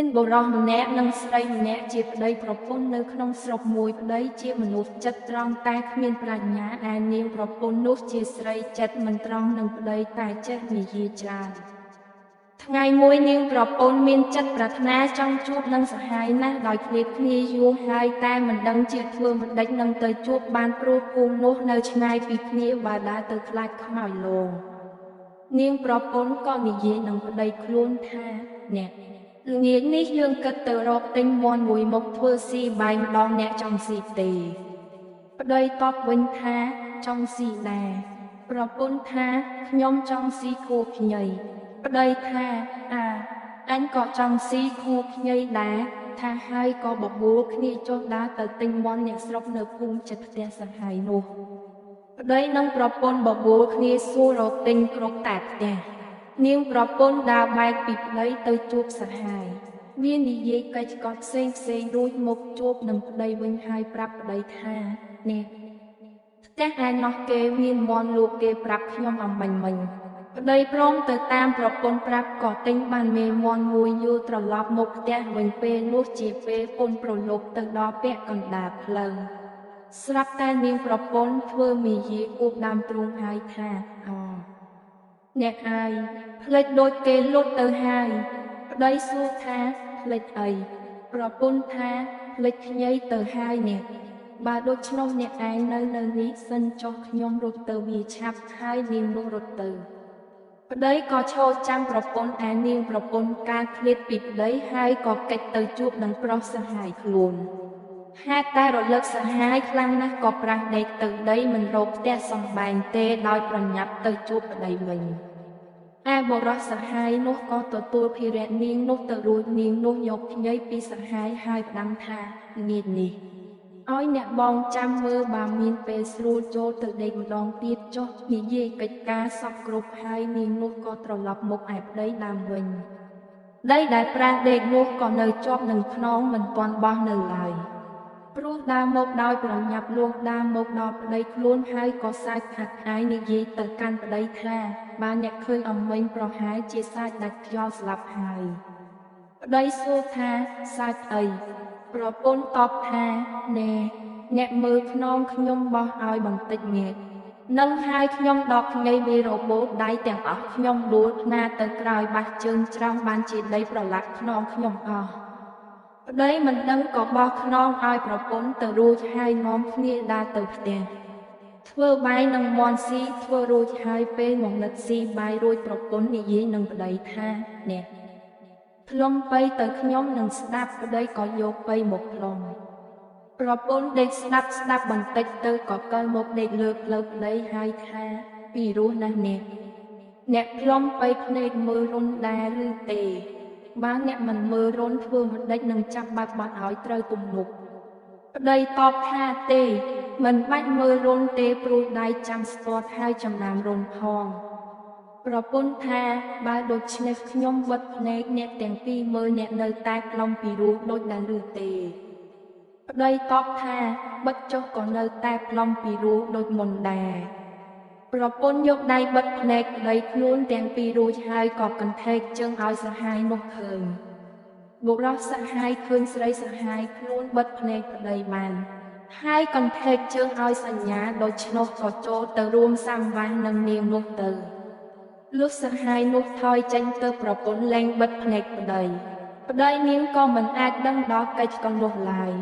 មានបុរសម្នាក់និងស្រីម្នាក់ជាប្តីប្រពន្ធនៅក្នុងស្រុកមួយប្តីជាមនុស្សចិត្តត្រង់តែគ្មានប្រាជ្ញាឯនាងប្រពន្ធនោះជាស្រីចិត្តមិនត្រង់នឹងប្តីតែចេះនិយាយច្រើនថ្ងៃមួយនាងប្រពន្ធមានចិត្តប្រាថ្នាចង់ជួបនឹងសហាយណាស់ដោយឃ្លាតគ្នាយូរហើយតែមិនដឹងជាធ្វើមិនដេចនឹងទៅជួបបានព្រោះភូមិនោះនៅឆ្ងាយពីគ្នាបើដើរទៅខ្លាចខ្មោចលងនាងប្រពន្ធក៏និយាយនឹងប្តីខ្លួនថាអ្នកល្ងាចនេះយើងគិតទៅរកទិញមាន់មួយមុខធ្វើស៊ីបាយម្ដងអ្នកចង់ស៊ីទេប្តីតបវិញថាចង់ស៊ីដែរប្រពន្ធថាខ្ញុំចង់ស៊ីខួខ្ញីប្តីថាអញក៏ចង់ស៊ីខួខ្ញីដែរថាហើយក៏បបួលគ្នាចុះដើរទៅទិញមាន់អ្នកស្រុកនៅភូមិជិតផ្ទះសហាយនោះប្តីនិងប្រពន្ធបបួលគ្នាសួររកទិញគ្រប់តែផ្ទះនាងប្រពន្ធដើរបែកពីប្តីទៅជួបសហាយវានិយាយកិច្ចកត់ផ្សេងរួចមកជួបនឹងប្តីវិញហើយប្រាប់ប្តីថានេះផ្ទះឯណោះគេមានមាន់លក់គេប្រាប់ខ្ញុំអំបញ្ញមិញប្តីព្រមទៅតាមប្រពន្ធប្រាប់ក៏ទិញបានមេមាន់មួយយូរត្រឡប់មកផ្ទះវិញពេលនោះជាពេលពន្ធប្រឡប់ទៅដល់ពាក់កណ្ដាលផ្លូវស្រាប់តែនាងប្រពន្ធធ្វើមាយាគូបដើមទ្រូងហើយថាអ្នកអាយផ្លេចដូចគេលុតទៅហើយប្តីសួរថាផ្លេចអីប្រពន្ធថាផ្លេចខ្ញីទៅហើយអ្នកបើដូច្នោះអ្នកឯងនៅនេះសិនចុះខ្ញុំរត់ទៅវាឆាប់ហើយនាងនោះរត់ទៅប្តីក៏ឈរចាំប្រពន្ធឯនាងប្រពន្ធការឃ្លាតពីប្តីហើយក៏កិច្ចទៅជួបនឹងប្រុសសហាយខ្លួនហេតុតែរលឹកសហាយខ្លាំងណាស់ក៏ប្រាំងដេកទៅដីមិនរកផ្ទះសំបែងទេដោយប្រញាប់ទៅជួបប្តីវិញឯបុរសសហាយនោះក៏ទទួលភារៈនាងនោះទៅរួចនាងនោះយកខ្ញីពីសហាយហើយផ្ដាំថានាងនេះឲ្យអ្នកបងចាំមើលបើមានពេលស្រួលចូលទៅដេកម្ដងទៀតចុះនិយាយកិច្ចការសពគ្រប់ហើយនាងនោះក៏ត្រឡប់មកឯប្តីដើមវិញដីដែលប្រាំងដេកនោះក៏នៅជាប់នឹងខ្នងមិនទាន់បោះនៅឡើយព្រោះដើរមកដោយប្រញាប់លួងដើរមកដល់ប្តីខ្លួនហើយក៏សាច់ខាត់ខាយនិយាយទៅកាន់ប្តីថាបើអ្នកឃើញអំមិញប្រហែលជាសាច់ដាច់ខ្យល់ស្លាប់ហើយប្តីសួរថាសាច់អីប្រពន្ធតបថាណែអ្នកមើលខ្នងខ្ញុំបោះឲ្យបន្តិចងាកនឹងហើយខ្ញុំដកខ្ញីវារបូតដៃទាំងអស់ខ្ញុំដួលខ្នាទៅក្រោយបាសជើងច្រំបានជាដីប្រឡាក់ខ្នងខ្ញុំអស់ប្តីមិនដឹងក៏បោះខ្នងឲ្យប្រពន្ធទៅរួចហើយនាំគ្នាដើរទៅផ្ទះធ្វើបាយនឹងមាន់ស៊ីធ្វើរួចហើយពេលមកនិតស៊ីបាយរួចប្រពន្ធនិយាយនឹងប្តីថាអ្នកផ្លុំបីទៅខ្ញុំនឹងស្ដាប់ប្តីក៏យកបីមកផ្លុំប្រពន្ធដេកស្ដាប់បន្តិចទៅក៏កើមកដេកលើផ្លូវប្តីហើយថាពីរោះណាស់អ្នកផ្លុំបីភ្នែកមើលរុនដែរឬទេបើអ្នកមិនមើលរុនធ្វើមិនដេចនឹងចាប់បាត់បាត់ឲ្យត្រូវទំនុកប្តីតបថាទេមិនបាច់មើលរុនទេព្រោះដៃចាំស្ទាត់ហើយចំណាំរុនផងប្រពន្ធថាបើដូច្នេះខ្ញុំបិទភ្នែកអ្នកទាំងពីរមើលអ្នកនៅតែផ្លុំពីរោះដូចដែរឬទេប្តីតបថាបិទចុះក៏នៅតែផ្លុំពីរោះដូចមុនដែរប្រពន្ធយកដៃបិទភ្នែកប្តីខ្លួនទាំងពីររួចហើយក៏កន្ថេកជើងឲ្យសហាយនោះឃើញបុរសសហាយឃើញស្រីសហាយខ្លួនបិទភ្នែកប្តីបានហើយកន្ថេកជើងឲ្យសញ្ញាដូច្នោះក៏ចូលទៅរួមសំវាស់នឹងនាងនោះទៅលុះសហាយនោះថយចេញទៅប្រពន្ធលែងបិទភ្នែកប្តីនាងក៏មិនអាចដឹងដល់កិច្ចកន្លុះឡើយ